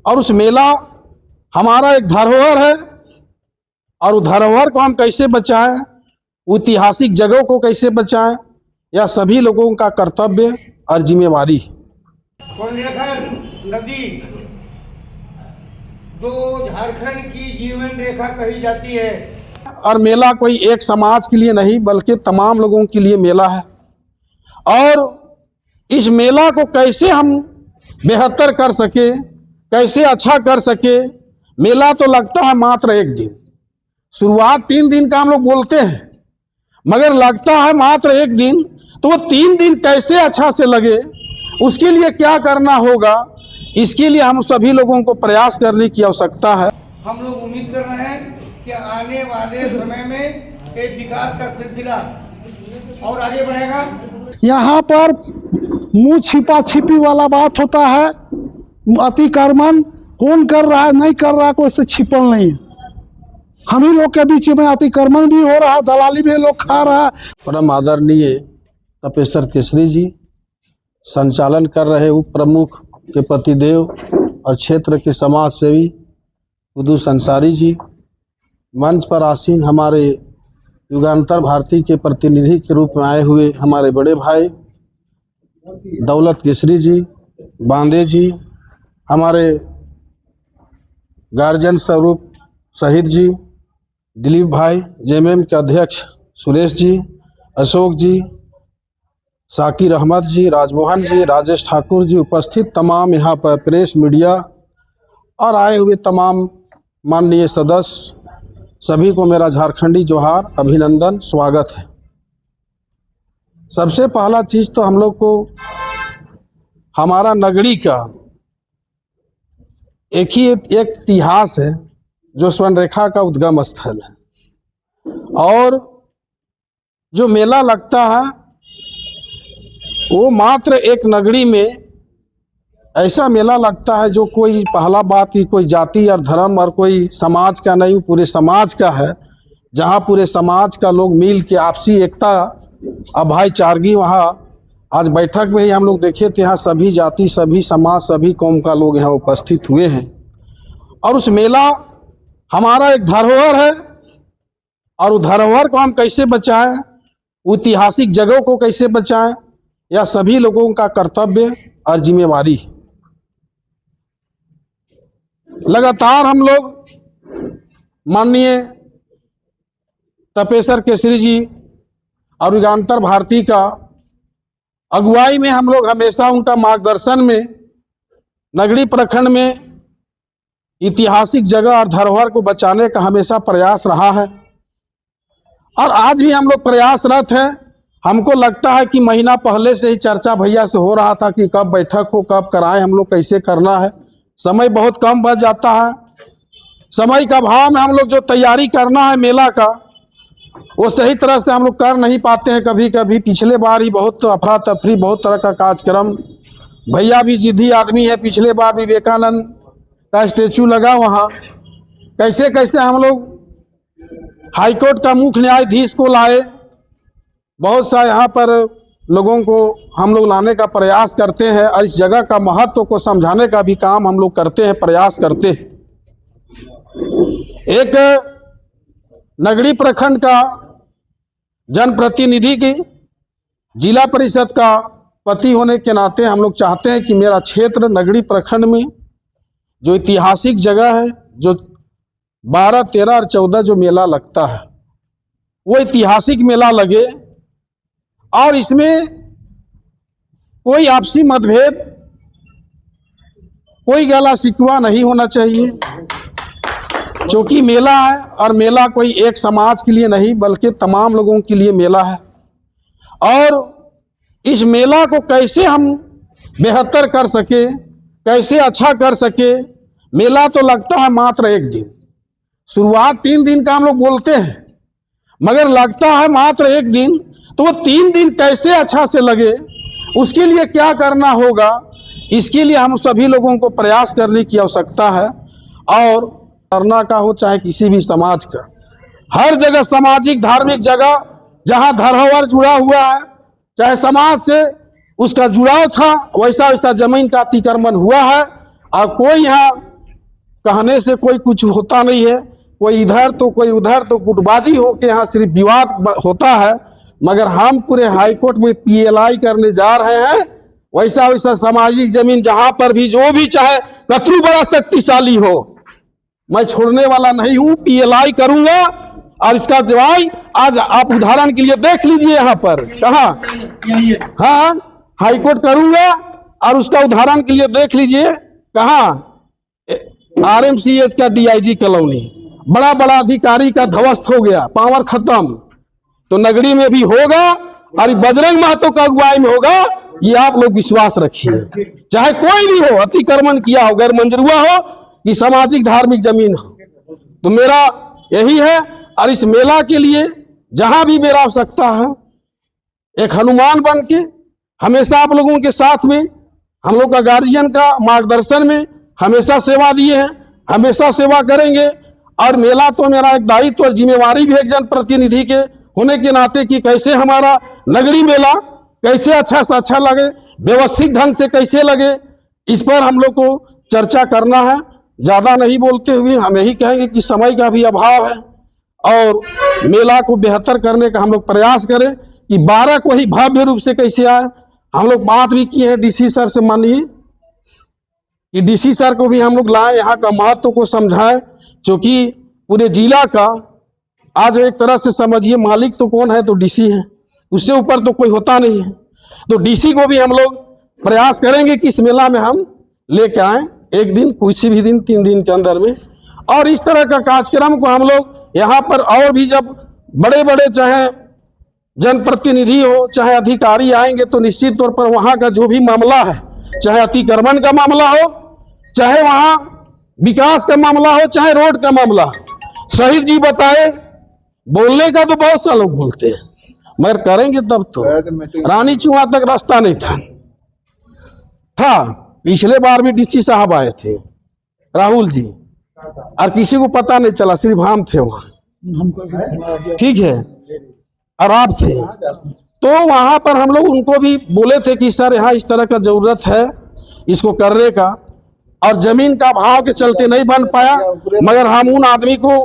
और उस मेला हमारा एक धरोहर है और उस धरोहर को हम कैसे बचाएं, ऐतिहासिक जगहों को कैसे बचाएं, यह सभी लोगों का कर्तव्य और जिम्मेवारी। स्वर्णरेखा नदी जो झारखंड की जीवन रेखा कही जाती है, और मेला कोई एक समाज के लिए नहीं बल्कि तमाम लोगों के लिए मेला है। और इस मेला को कैसे हम बेहतर कर सके, कैसे अच्छा कर सके। मेला तो लगता है मात्र एक दिन, शुरुआत 3 दिन का हम लोग बोलते हैं, मगर लगता है मात्र एक दिन। तो वो 3 दिन कैसे अच्छा से लगे, उसके लिए क्या करना होगा, इसके लिए हम सभी लोगों को प्रयास करने की आवश्यकता है। हम लोग उम्मीद कर रहे हैं कि आने वाले समय में एक विकास का सिलसिला और आगे बढ़ेगा। यहाँ पर मुंह छिपा छिपी वाला बात होता है, अतिक्रमण कौन कर रहा है नहीं कर रहा है कोई से छिपल नहीं है। हम ही लोग के बीच में अतिक्रमण भी हो रहा है, दलाली भी लोग खा रहा है। परम आदरणीय तपेश्वर केसरी जी संचालन कर रहे उप प्रमुख के पतिदेव और क्षेत्र के समाज सेवी कुदूस अंसारी जी, मंच पर आसीन हमारे युगांतर भारती के प्रतिनिधि के रूप में आए हुए हमारे बड़े भाई दौलत केसरी जी, बांदे जी, हमारे गार्जियन स्वरूप शहीद जी, दिलीप भाई, जेएमएम के अध्यक्ष सुरेश जी, अशोक जी, साकिर अहमद जी, राजमोहन जी, राजेश ठाकुर जी, उपस्थित तमाम यहाँ पर प्रेस मीडिया और आए हुए तमाम माननीय सदस्य, सभी को मेरा झारखंडी जोहार, अभिनंदन, स्वागत है। सबसे पहला चीज़ तो हम लोग को हमारा नगरी का एक इतिहास है जो स्वर्णरेखा का उद्गम स्थल है। और जो मेला लगता है वो मात्र एक नगरी में ऐसा मेला लगता है जो कोई पहला बात ही कोई जाति और धर्म और कोई समाज का नहीं, पूरे समाज का है, जहाँ पूरे समाज का लोग मिल के आपसी एकता और भाईचारगी। वहाँ आज बैठक में ही हम लोग देखे थे, यहाँ सभी जाति, सभी समाज, सभी कौम का लोग यहाँ उपस्थित हुए हैं। और उस मेला हमारा एक धरोहर है और उस धरोहर को हम कैसे बचाएं, ऐतिहासिक जगहों को कैसे बचाएं, यह सभी लोगों का कर्तव्य और जिम्मेवारी। लगातार हम लोग माननीय तपेश्वर केसरी जी और युगांतर भारती का अगुवाई में हम लोग हमेशा उनका मार्गदर्शन में नगरी प्रखंड में ऐतिहासिक जगह और धरोहर को बचाने का हमेशा प्रयास रहा है और आज भी हम लोग प्रयासरत हैं। हमको लगता है कि महीना पहले से ही चर्चा भैया से हो रहा था कि कब बैठक हो, कब कराएं, हम लोग कैसे करना है। समय बहुत कम बच जाता है, समय का अभाव में हम लोग जो तैयारी करना है मेला का वो सही तरह से हम लोग कर नहीं पाते हैं। कभी कभी पिछले बार ही बहुत अफरा तफरी, बहुत तरह का कार्यक्रम, भैया भी जिद्दी आदमी है। पिछले बार विवेकानंद का स्टेचू लगा वहाँ, कैसे कैसे हम लोग हाईकोर्ट का मुख्य न्यायाधीश को लाए, बहुत सा यहाँ पर लोगों को हम लोग लाने का प्रयास करते हैं और इस जगह का महत्व को समझाने का भी काम हम लोग करते हैं, प्रयास करते हैं। एक नगरी प्रखंड का जनप्रतिनिधि की, जिला परिषद का पति होने के नाते हम लोग चाहते हैं कि मेरा क्षेत्र नगरी प्रखंड में जो ऐतिहासिक जगह है, जो 12, 13 और 14 जो मेला लगता है वो ऐतिहासिक मेला लगे और इसमें कोई आपसी मतभेद, कोई गला शिकवा नहीं होना चाहिए, क्योंकि मेला है और मेला कोई एक समाज के लिए नहीं बल्कि तमाम लोगों के लिए मेला है। और इस मेला को कैसे हम बेहतर कर सके, कैसे अच्छा कर सके। मेला तो लगता है मात्र एक दिन, शुरुआत 3 दिन का हम लोग बोलते हैं, मगर लगता है मात्र एक दिन। तो वो 3 दिन कैसे अच्छा से लगे, उसके लिए क्या करना होगा, इसके लिए हम सभी लोगों को प्रयास करने की आवश्यकता है। और करना का हो चाहे किसी भी समाज का, हर जगह सामाजिक धार्मिक जगह जहाँ धरोहर जुड़ा हुआ है, चाहे समाज से उसका जुड़ाव था, वैसा वैसा जमीन का अतिक्रमण हुआ है और कोई यहाँ कहने से कोई कुछ होता नहीं है, कोई इधर तो कोई उधर, तो गुटबाजी हो के यहाँ सिर्फ विवाद होता है। मगर हम पूरे हाईकोर्ट में PLI करने जा रहे हैं। वैसा वैसा सामाजिक जमीन जहां पर भी जो भी चाहे कतरू बड़ा शक्तिशाली हो, मैं छोड़ने वाला नहीं हूं, PLI करूंगा। और इसका जवाब आज आप उदाहरण के लिए देख लीजिए, यहाँ पर कहा, हाँ हाईकोर्ट करूंगा और उसका उदाहरण के लिए देख लीजिए कहा, RMCH का DIG कॉलोनी, बड़ा बड़ा अधिकारी का ध्वस्त हो गया, पावर खत्म। तो नगरी में भी होगा और बजरंग महतो का अगुवाई में होगा, ये आप लोग विश्वास रखिए। चाहे कोई भी हो, अतिक्रमण किया हो, गैर मंजूर हो कि सामाजिक धार्मिक जमीन हो, तो मेरा यही है। और इस मेला के लिए जहां भी मेरा आवश्यकता है, एक हनुमान बन के हमेशा आप लोगों के साथ में, हम लोग का गार्जियन का मार्गदर्शन में हमेशा सेवा दिए हैं, हमेशा सेवा करेंगे। और मेला तो मेरा एक दायित्व और जिम्मेवारी भी एक जनप्रतिनिधि के होने के नाते कि कैसे हमारा नगरी मेला कैसे अच्छा से अच्छा लगे, व्यवस्थित ढंग से कैसे लगे, इस पर हम लोग को चर्चा करना है। ज़्यादा नहीं बोलते हुए हम यही कहेंगे कि समय का भी अभाव है और मेला को बेहतर करने का हम लोग प्रयास करें कि 12 को ही भव्य रूप से कैसे आए। हम लोग बात भी किए हैं DC सर से, मानिए कि DC सर को भी हम लोग लाए, यहाँ का महत्व को समझाएं, क्योंकि पूरे जिला का आज एक तरह से समझिए मालिक तो कौन है, तो DC है, उससे ऊपर तो कोई होता नहीं है। तो DC को भी हम लोग प्रयास करेंगे कि इस मेला में हम लेके आए, एक दिन, किसी भी दिन, 3 दिन के अंदर में। और इस तरह का कार्यक्रम को हम लोग यहाँ पर और भी जब बड़े बड़े चाहे जनप्रतिनिधि हो, चाहे अधिकारी आएंगे, तो निश्चित तौर पर वहाँ का जो भी मामला है, चाहे अतिक्रमण का मामला हो, चाहे वहाँ विकास का मामला हो, चाहे रोड का मामला हो, शहीद जी बताए, बोलने का तो बहुत सा लोग बोलते हैं, मगर करेंगे तब तो। रानी चुहा तक रास्ता नहीं था। पिछले बार भी DC साहब आए थे, राहुल जी, और किसी को पता नहीं चला, सिर्फ हम थे वहाँ, ठीक है, और आप थे। तो वहाँ पर हम लोग उनको भी बोले थे कि सर यहाँ इस तरह का जरूरत है इसको करने का, और जमीन का भाव के चलते नहीं बन पाया। मगर हम उन आदमी को,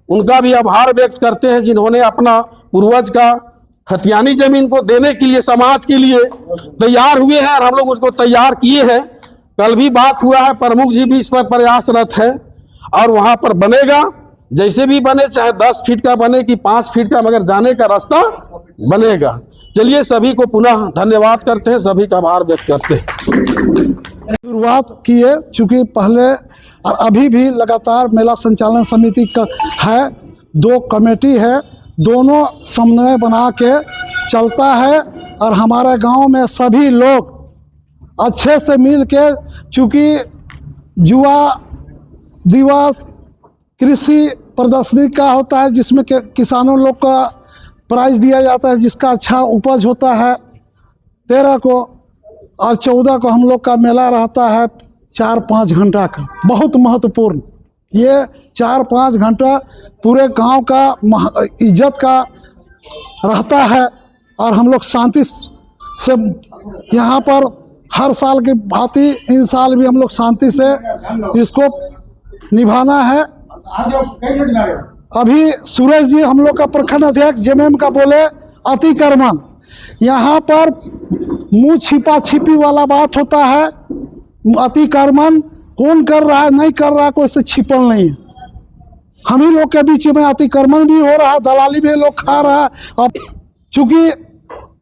उनका भी आभार व्यक्त करते हैं जिन्होंने अपना पूर्वज का खतियानी जमीन को देने के लिए समाज के लिए तैयार हुए हैं, और हम लोग उसको तैयार किए हैं। कल भी बात हुआ है, प्रमुख जी भी इस पर प्रयासरत है, और वहाँ पर बनेगा, जैसे भी बने, चाहे 10 फीट का बने कि 5 फीट का, मगर जाने का रास्ता बनेगा। चलिए, सभी को पुनः धन्यवाद करते हैं, सभी का आभार व्यक्त करते हैं। शुरुआत किए, चूँकि पहले और अभी भी लगातार मेला संचालन समिति का है, 2 कमेटी है, दोनों समन्वय बना के चलता है। और हमारे गांव में सभी लोग अच्छे से मिल के, चूँकि युवा दिवस कृषि प्रदर्शनी का होता है, जिसमें किसानों लोग का प्राइज़ दिया जाता है, जिसका अच्छा उपज होता है, 13 को, और 14 को हम लोग का मेला रहता है 4-5 घंटा का, बहुत महत्वपूर्ण। ये 4-5 घंटा पूरे गांव का इज्जत का रहता है, और हम लोग शांति से यहाँ पर हर साल की भांति इन साल भी हम लोग शांति से इसको निभाना है। अभी सुरेश जी हम लोग का प्रखंड अध्यक्ष JMM का बोले, अतिक्रमण यहाँ पर मुँह छिपा छिपी वाला बात होता है। अतिक्रमण कौन कर रहा है, नहीं कर रहा है, कोई से छिपल नहीं है। हम ही लोग के बीच में अतिक्रमण भी हो रहा है, दलाली भी लोग खा रहा है। अब चूँकि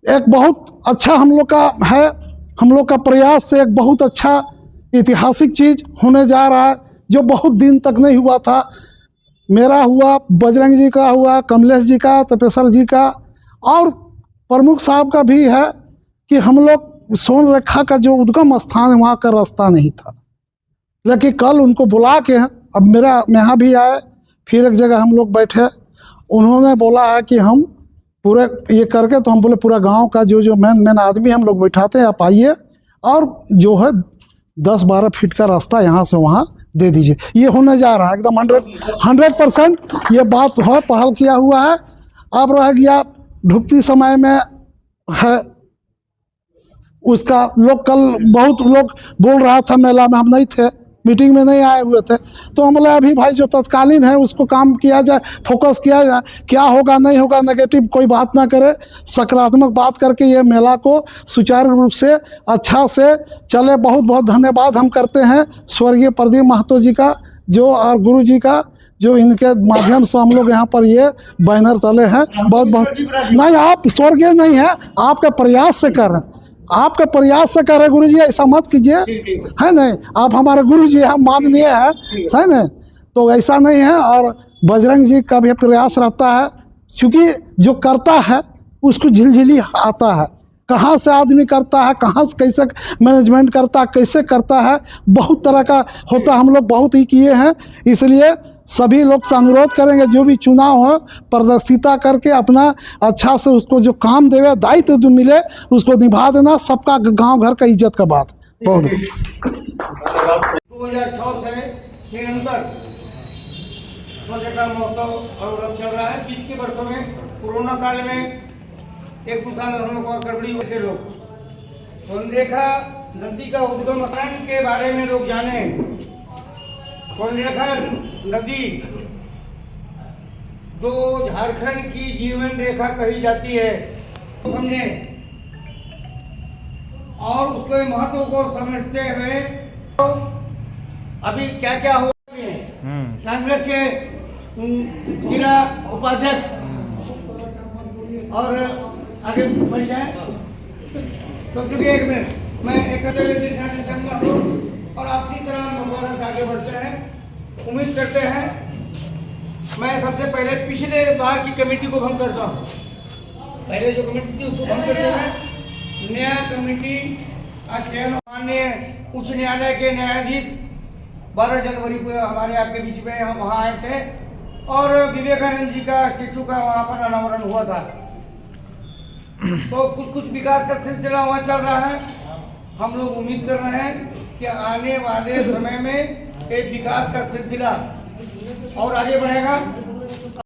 एक बहुत अच्छा हम लोग का है, हम लोग का प्रयास से एक बहुत अच्छा ऐतिहासिक चीज़ होने जा रहा है, जो बहुत दिन तक नहीं हुआ था। मेरा हुआ, बजरंग जी का हुआ, कमलेश जी का, तपेश्वर जी का, और प्रमुख साहब का भी है कि हम लोग सोन रेखा का जो उद्गम स्थान है वहाँ का रास्ता नहीं था, लेकिन कल उनको बुला के, अब मेरा यहाँ भी आए, फिर एक जगह हम लोग बैठे, उन्होंने बोला है कि हम पूरे ये करके, तो हम बोले पूरा गांव का जो मेन आदमी हम लोग बैठाते हैं, आप आइए, और जो है 10-12 फीट का रास्ता यहाँ से वहाँ दे दीजिए। ये होने जा रहा है एकदम 100% ये बात है, पहल किया हुआ है। अब रह गया ढुकती समय में है उसका, लोग कल बहुत लोग बोल रहा था, मेला में हम नहीं थे, मीटिंग में नहीं आए हुए थे। तो हम बोले अभी भाई जो तत्कालीन है उसको काम किया जाए, फोकस किया जाए, क्या होगा नहीं होगा नेगेटिव कोई बात ना करे, सकारात्मक बात करके ये मेला को सुचारू रूप से अच्छा से चले। बहुत बहुत धन्यवाद हम करते हैं स्वर्गीय प्रदीप महतो जी का जो और गुरु जी का जो इनके माध्यम से हम लोग यहाँ पर ये बैनर तले हैं। बहुत बहुत नहीं, आप स्वर्गीय नहीं है, आपके प्रयास से कर रहे हैं, आपके प्रयास से कर रहे गुरु जी, ऐसा मत कीजिए, है नहीं। आप हमारे गुरु जी हम माननीय है ना, तो ऐसा नहीं है। और बजरंग जी का भी प्रयास रहता है, क्योंकि जो करता है उसको झिलझिली आता है, कहाँ से आदमी करता है, कहाँ से कैसे मैनेजमेंट करता है, कैसे करता है, बहुत तरह का होता है। हम लोग बहुत ही किए हैं, इसलिए सभी लोग से अनुरोध करेंगे जो भी चुनाव हो पारदर्शिता करके अपना अच्छा से उसको जो काम देवे, दायित्व जो मिले उसको निभा देना, सबका गांव घर का इज्जत का बात। बहुत 2006 से निरंतर स्वच्छता का महोत्सव और चल रहा है। बीच के वर्षों में कोरोना काल में एक दो साल हम लोग को गड़बड़ी हुए थे। लोग स्वर्णरेखा नदी का उद्गम स्थान के बारे में लोग जाने। स्वर्णरेखा नदी जो झारखंड की जीवन रेखा कही जाती है, तो समझे और उसके महत्व को समझते हुए तो अभी क्या क्या हो रही है। कांग्रेस के जिला उपाध्यक्ष और आगे बढ़ जाए तो चलिए एक मिनट मैं एक और आपसी तरह मशवरा से आगे बढ़ते हैं। उम्मीद करते हैं मैं सबसे पहले पिछले बार की कमेटी को भंग करता हूँ। पहले जो कमेटी थी उसको भंग करते हैं, नया कमेटी चयन माननीय उच्च न्यायालय के न्यायाधीश 12 जनवरी को हमारे आपके बीच में हम वहाँ आए थे और विवेकानंद जी का स्टेचू का वहाँ पर अनावरण हुआ था। तो कुछ विकास का सिलसिला वहाँ चल रहा है। हम लोग उम्मीद कर रहे हैं कि आने वाले समय में एक विकास का सिलसिला और आगे बढ़ेगा।